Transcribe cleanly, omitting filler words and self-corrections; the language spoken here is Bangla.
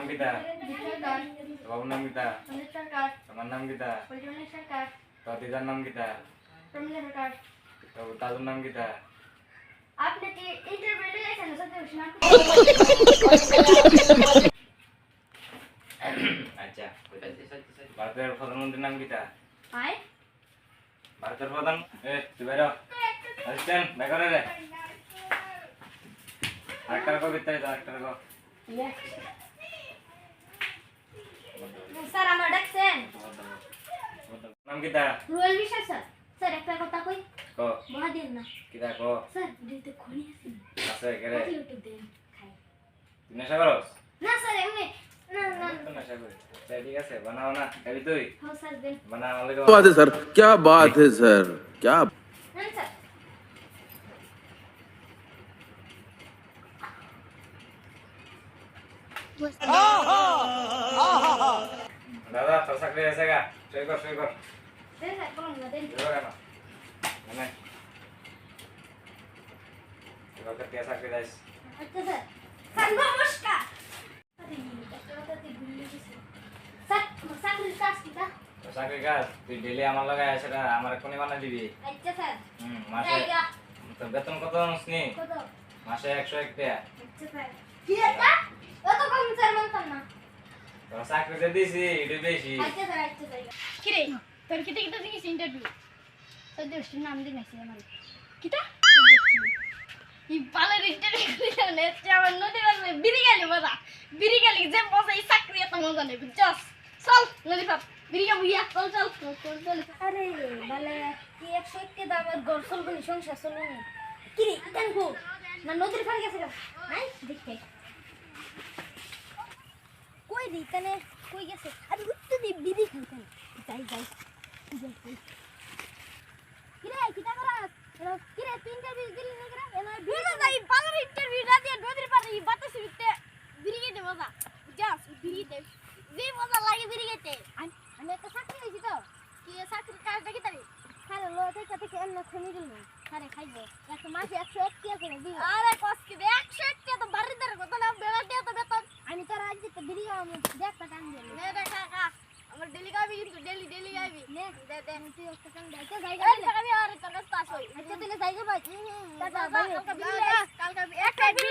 কিতা? তোমার নাম কিতা? তোমার নাম কিতা? তোর দিদার নাম কিতা? তোর দাদুর নাম কিতা? আপনি কি ইন্টারভিউ দিয়েছেন সত্যি না? আচ্ছা ভারতের প্রধানমন্ত্রীর নাম কিতা? আই ভারতের প্রধান তুই বেরো আসছেন বেকারে রে আরেকটা কবিতা আরেকটা স্যার আমার ডাকছেন নাম কিতা? রুয়েল বিশ্বাস স্যার স্যার একটা কথা কই ক বহা দিন না কিতা ক স্যার দিতে খনি আছে আছে কেরে কত লোক দেন খাই তুই নেশা করস? না স্যার এমনি না না তো নেশা করি আচ্ছা, ঠিক আছে বানাও না খাবি তুই হ্যাঁ স্যার দেন বানা আমাদের बात है सर क्या बात है सर क्या না স্যার দাদা তোর চাকরি আছে গা সই কর দেন স্যার বলুন না দেন দিলো কেন মানে এবার কে চাকরি দাইস আচ্ছা স্যার স্যার নমস্কার আরে একটা কথা তুই ভুলে গেছিস স্যার আমার চাকরির কাজ কি তা তোর চাকরি কাজ তুই ডেলি আমার লাগায় আসে না আমার কোনি বানা দিবি আচ্ছা স্যার মাসে জায়গা তোর বেতন কত নিসনি কত মাসে 101 টাকা আচ্ছা স্যার কি এটা কত কম স্যার মানতাম না তোর চাকরি যে দিছি এটা বেশি আচ্ছা স্যার কিরে তোর কিটা কিটা দিছিস ইন্টারভিউ সদস্য নাম দিন আছে আমার কিটা ই পালের ইন্টারভিউ দিলে আমার নদী বাজে বিড়ি গেলি যে মজা এই চাকরি এত মজা নেই বুঝছস চল নদী পাপ বিড়ি গা বুইয়া চল আরে বলে কি 101 কে দামের ঘর চলবে নি সংসার চলবে নি কিরে কেন গো না নদীর পার গেছে নাই দেখতে কই দি কানে কই গেছে আরে উত্তর দি বিড়ি খাইতেন যাই কিরে কিটা করাস কিরে তুই ইন্টারভিউ দিলি না করে এনা বিড়ি যাই পালার ইন্টারভিউ না দিয়ে নদীর পারে বাতাস উঠতে বিড়ি খেতে মজা জাস বিড়ি দে যে মজা লাগে বিড়ি খেতে আমি একটা চাকরি হইছি তো কি চাকরির কাজটা কি তারি খারে লো থেকে এমন থেমে গেল খারে খাইবো একটা মাসে 101 টাকা করে দিই আরে কস কি 101 টাকা তো বাড়ি ধরে কত না বেলা দিয়ে তো বেতন আমি তো আজ তো বিড়ি খাওয়াবো দেখ টাকা আন দিলি নে রে কাকা আমার ডেলি খাবি কিন্তু ডেলি খাবি নে দে তুই একটা টাকা দে জায়গা দিলে আমি আর তোর কাছে আসই আচ্ছা দিলে জায়গা ভাই কালকে বিড়ি